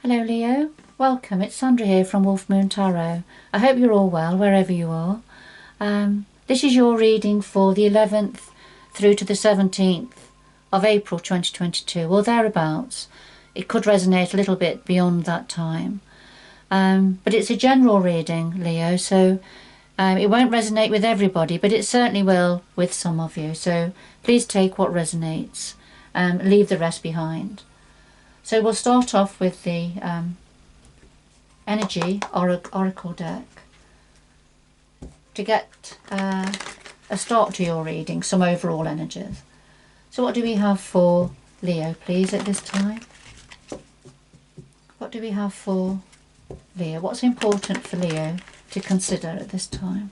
Hello Leo, welcome. It's Sandra here from Wolf Moon Tarot. I hope you're all well wherever you are. This is your reading for the 11th through to the 17th of April 2022 or thereabouts. It could resonate a little bit beyond that time. But it's a general reading, Leo, so it won't resonate with everybody, but it certainly will with some of you. So please take what resonates, leave the rest behind. So we'll start off with the Energy Oracle deck to get a start to your reading, some overall energies. So what do we have for Leo, please, at this time? What do we have for Leo? What's important for Leo to consider at this time?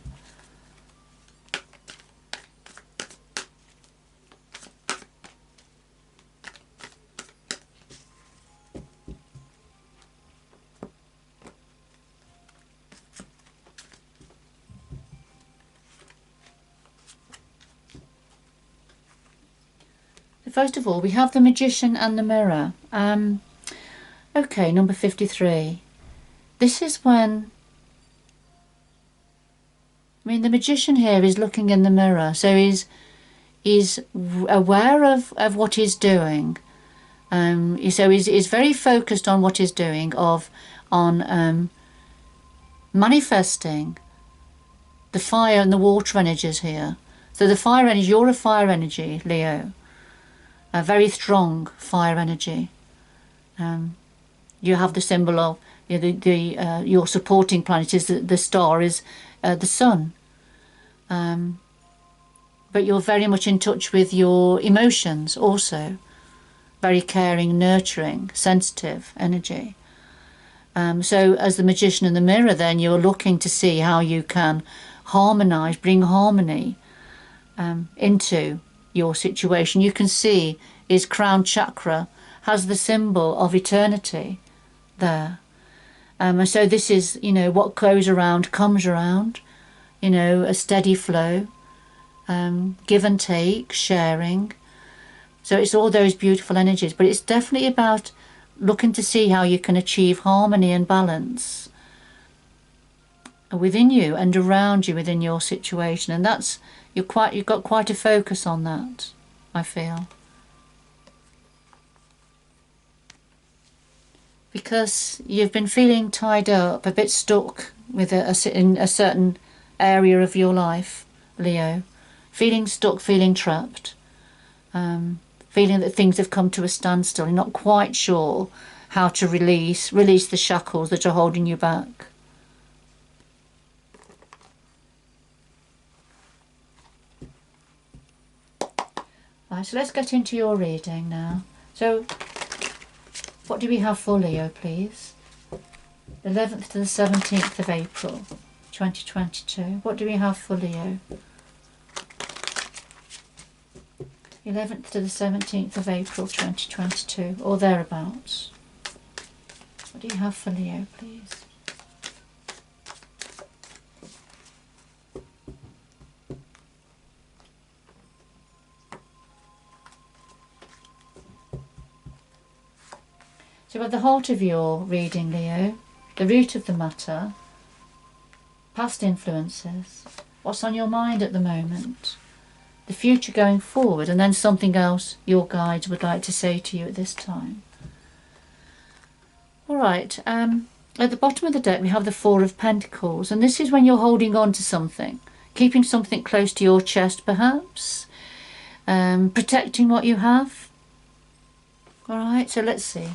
First of all, we have the Magician and the Mirror. Okay, number 53. This is when, the Magician here is looking in the mirror, so he's aware of what he's doing. So he's very focused on what he's doing, on manifesting the fire and the water energies here. So the fire energy, you're a fire energy, Leo. A very strong fire energy. You have the symbol of your supporting planet is the star is the sun. But you're very much in touch with your emotions also. Very caring, nurturing, sensitive energy. So as the Magician in the Mirror, then you're looking to see how you can harmonize, bring harmony into your situation. You can see his crown chakra has the symbol of eternity there. And so this is, what goes around comes around, a steady flow, give and take, sharing. So it's all those beautiful energies, but it's definitely about looking to see how you can achieve harmony and balance within you and around you within your situation. And that's, you've got quite a focus on that, I feel. Because you've been feeling tied up, a bit stuck with in a certain area of your life, Leo. Feeling stuck, feeling trapped. Feeling that things have come to a standstill. You're not quite sure how to release the shackles that are holding you back. Right, so let's get into your reading now. So, what do we have for Leo, please? 11th to the 17th of April, 2022. What do we have for Leo? 11th to the 17th of April, 2022, or thereabouts. What do you have for Leo, please? So at the heart of your reading, Leo, the root of the matter, past influences, what's on your mind at the moment, the future going forward, and then something else your guides would like to say to you at this time. All right, at the bottom of the deck we have the Four of Pentacles, and this is when you're holding on to something, keeping something close to your chest perhaps, protecting what you have. All right, so let's see.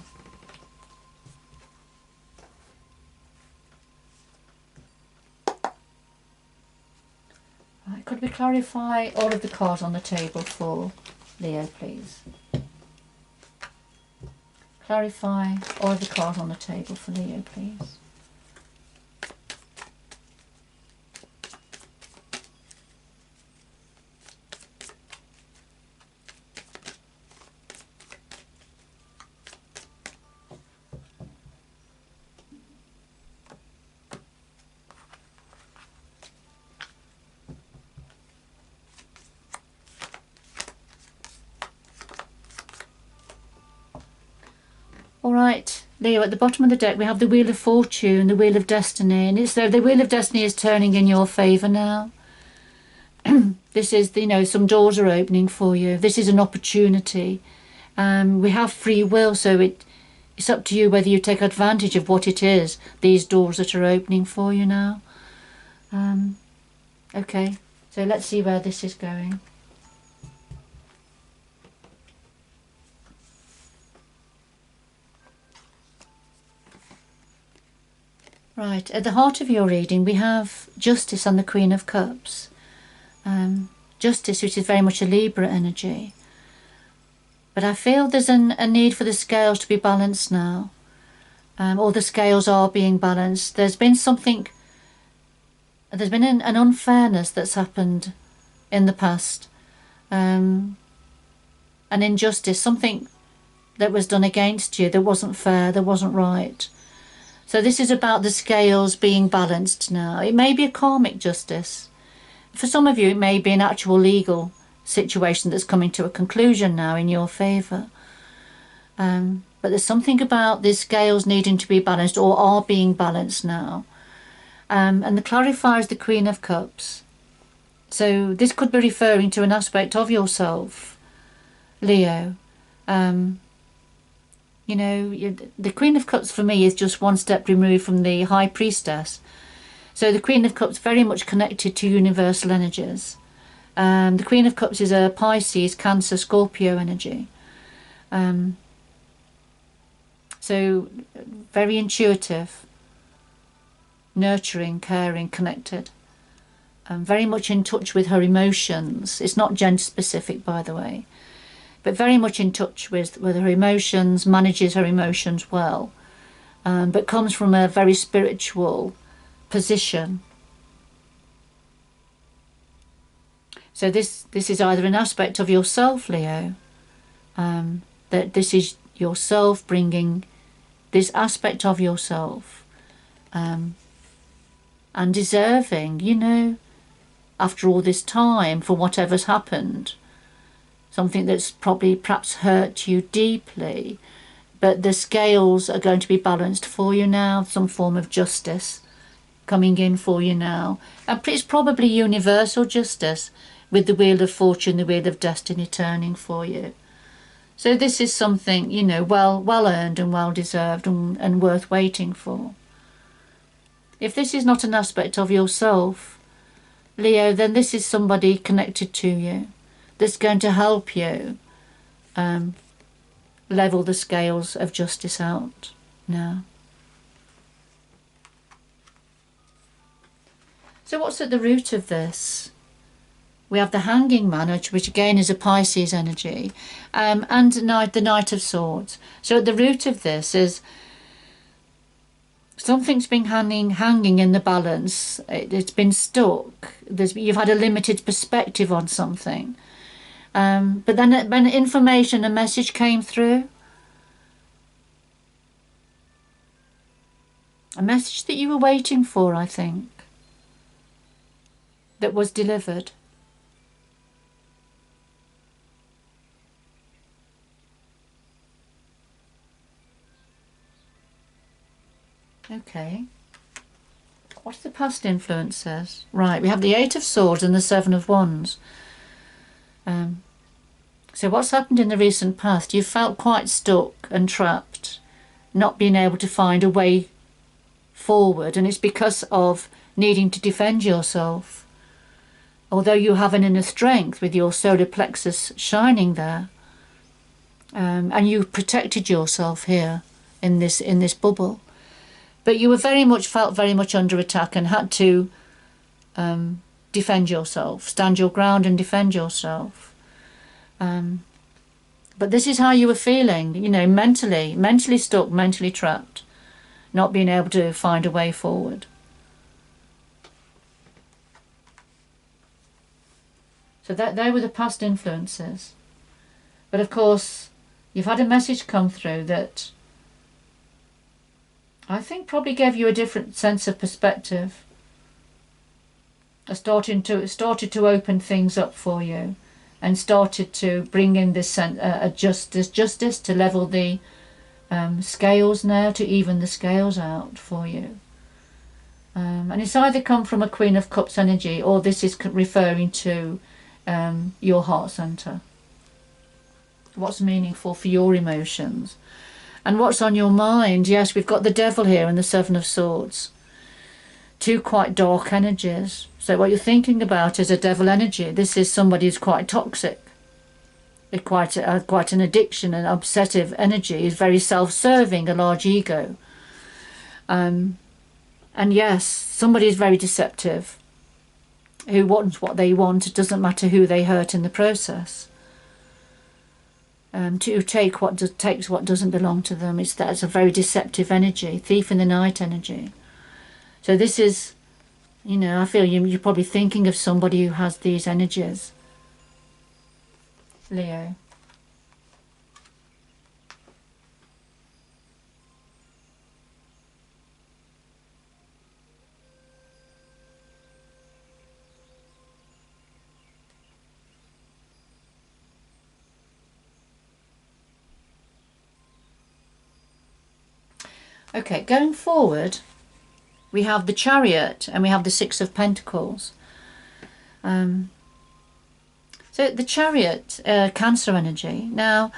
Right, could we clarify all of the cards on the table for Leo, please? Clarify all of the cards on the table for Leo, please. All right, Leo, at the bottom of the deck we have the Wheel of Fortune, the Wheel of Destiny, and it's the Wheel of Destiny is turning in your favour now. This is, you know, some doors are opening for you. This is an opportunity. We have free will, so it's up to you whether you take advantage of what it is, these doors that are opening for you now. Okay, so let's see where this is going. Right, at the heart of your reading we have Justice and the Queen of Cups. Justice, which is very much a Libra energy. But I feel there's a need for the scales to be balanced now. Or the scales are being balanced. There's been an unfairness that's happened in the past. An injustice, something that was done against you that wasn't fair, that wasn't right. So this is about the scales being balanced now. It may be a karmic justice. For some of you, it may be an actual legal situation that's coming to a conclusion now in your favour. But there's something about the scales needing to be balanced, or are being balanced now. And the clarifier is the Queen of Cups. So this could be referring to an aspect of yourself, Leo. You know, the Queen of Cups for me is just one step removed from the High Priestess. So the Queen of Cups very much connected to universal energies. The Queen of Cups is a Pisces, Cancer, Scorpio energy. So very intuitive, nurturing, caring, connected. Very much in touch with her emotions. It's not gender specific, by the way. But very much in touch with her emotions, manages her emotions well, but comes from a very spiritual position. So this is either an aspect of yourself, Leo, that this is yourself bringing this aspect of yourself, and deserving, you know, after all this time, for whatever's happened. Something that's probably perhaps hurt you deeply, but the scales are going to be balanced for you now, some form of justice coming in for you now. And it's probably universal justice with the Wheel of Fortune, the Wheel of Destiny turning for you. So this is something, you know, well earned and well deserved and worth waiting for. If this is not an aspect of yourself, Leo, then this is somebody connected to you that's going to help you level the scales of justice out now. So what's at the root of this? We have the Hanging Man, which again is a Pisces energy, and the Knight of Swords. So at the root of this is something's been hanging in the balance. It's been stuck. You've had a limited perspective on something. But then when information, a message came through, a message that you were waiting for, I think, that was delivered. Okay. What the past influence says? Right, we have the Eight of Swords and the Seven of Wands. So what's happened in the recent past? You felt quite stuck and trapped, not being able to find a way forward, and it's because of needing to defend yourself. Although you have an inner strength with your solar plexus shining there, and you protected yourself here in this bubble, but you were felt very much under attack and had to defend yourself, stand your ground and defend yourself. But this is how you were feeling, you know, mentally stuck, mentally trapped, not being able to find a way forward. So they were the past influences. But of course, you've had a message come through that I think probably gave you a different sense of perspective. Started to open things up for you, and started to bring in this justice to level the scales now to even the scales out for you. And it's either come from a Queen of Cups energy, or this is referring to your heart center. What's meaningful for your emotions. And what's on your mind? Yes, we've got the Devil here and the Seven of Swords. Two quite dark energies. So what you're thinking about is a devil energy. This is somebody who's quite toxic. Quite an addiction, an obsessive energy. Is very self-serving, a large ego. And yes, somebody is very deceptive, who wants what they want. It doesn't matter who they hurt in the process. To takes what doesn't belong to them. That's a very deceptive energy, thief in the night energy. So this is, I feel you're probably thinking of somebody who has these energies. Leo. Okay, going forward, we have the Chariot and we have the Six of Pentacles. So the Chariot, Cancer energy. Now,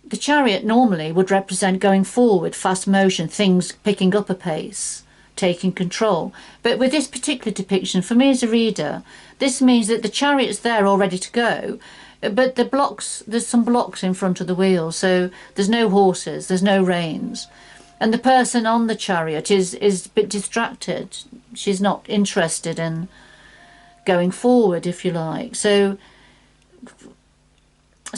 the Chariot normally would represent going forward, fast motion, things picking up a pace, taking control. But with this particular depiction, for me as a reader, this means that the Chariot's there all ready to go, but there's some blocks in front of the wheel, so there's no horses, there's no reins. And the person on the Chariot is a bit distracted. She's not interested in going forward, if you like. So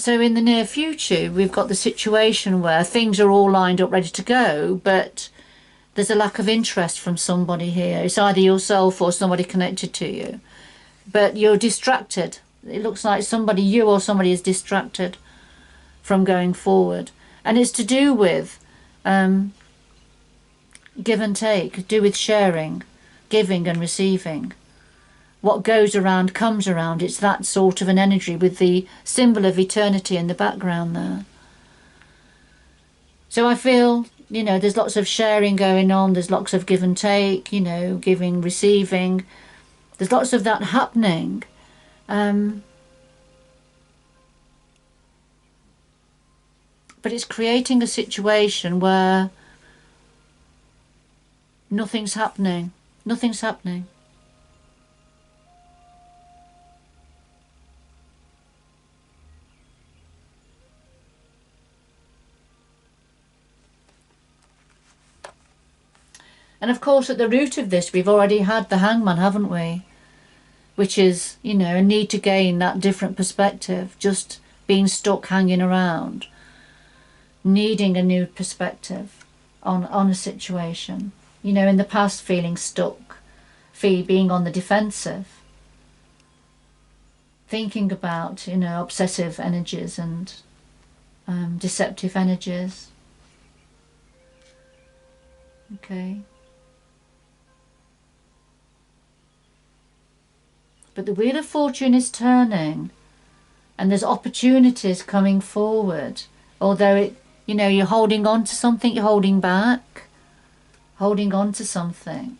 in the near future, we've got the situation where things are all lined up, ready to go, but there's a lack of interest from somebody here. It's either yourself or somebody connected to you. But you're distracted. It looks like you or somebody is distracted from going forward. And it's to do with give and take, do with sharing, giving and receiving. What goes around comes around. It's that sort of an energy with the symbol of eternity in the background there. So I feel, there's lots of sharing going on. There's lots of give and take, giving, receiving. There's lots of that happening. But it's creating a situation where nothing's happening. Nothing's happening. And of course, at the root of this, we've already had the Hangman, haven't we? Which is, a need to gain that different perspective, just being stuck hanging around, needing a new perspective on a situation. In the past, feeling stuck, being on the defensive, thinking about, obsessive energies and deceptive energies. Okay. But the Wheel of Fortune is turning and there's opportunities coming forward. Although you're holding on to something, you're holding back, holding on to something.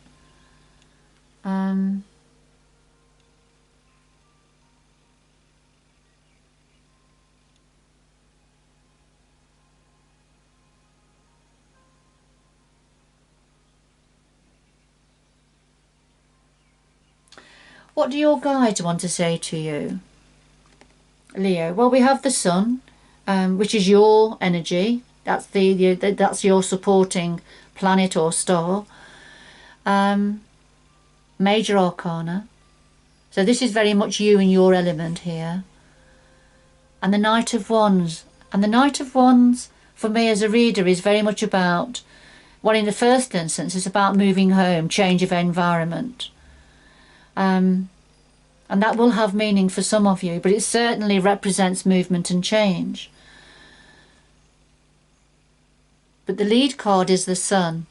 What do your guides want to say to you, Leo? Well, we have the Sun, which is your energy. That's that's your supporting planet or star. Major Arcana. So this is very much you and your element here. And the Knight of Wands. And the Knight of Wands, for me as a reader, is very much about, well, in the first instance, it's about moving home, change of environment. And that will have meaning for some of you, but it certainly represents movement and change. But the lead card is the Sun,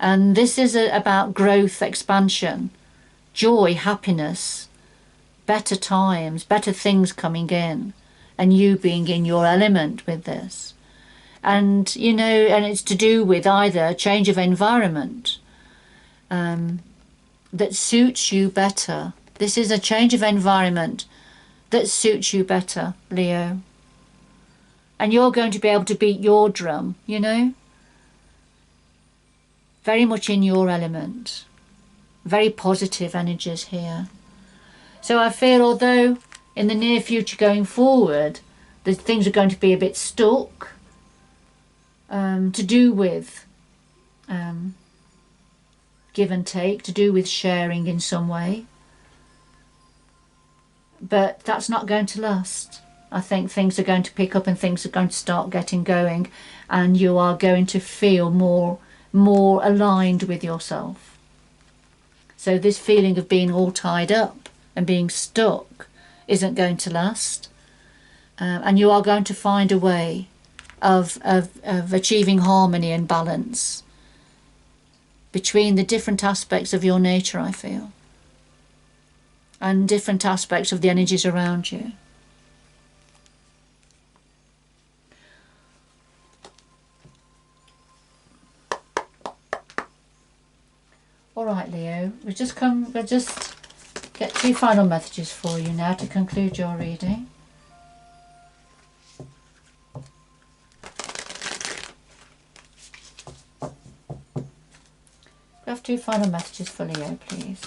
and this is about growth, expansion, joy, happiness, better times, better things coming in, and you being in your element with this. And, you know, and it's to do with either a change of environment that suits you better. This is a change of environment that suits you better, Leo. And you're going to be able to beat your drum, you know. Very much in your element. Very positive energies here. So I feel although in the near future going forward, the things are going to be a bit stuck, to do with give and take, to do with sharing in some way. But that's not going to last. I think things are going to pick up and things are going to start getting going, and you are going to feel more aligned with yourself. So this feeling of being all tied up and being stuck isn't going to last, and you are going to find a way of achieving harmony and balance between the different aspects of your nature, I feel, and different aspects of the energies around you. All right, Leo, we'll just get 2 final messages for you now to conclude your reading. We have 2 final messages for Leo, please.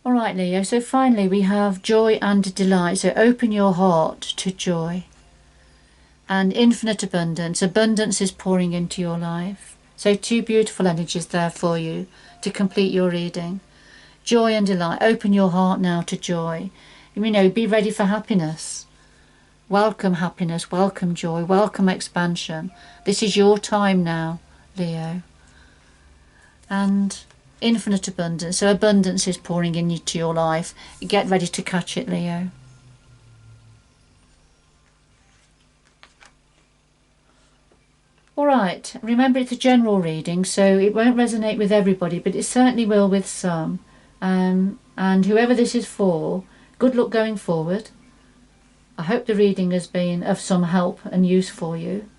All right, Leo, so finally we have joy and delight. So open your heart to joy and infinite abundance. Abundance is pouring into your life. So 2 beautiful energies there for you to complete your reading. Joy and delight. Open your heart now to joy. You know, be ready for happiness. Welcome happiness, welcome joy, welcome expansion. This is your time now, Leo. And infinite abundance. So abundance is pouring into your life. Get ready to catch it, Leo. All right, remember it's a general reading, so it won't resonate with everybody, but it certainly will with some. And whoever this is for, good luck going forward. I hope the reading has been of some help and use for you.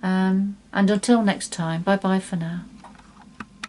And until next time, bye bye for now.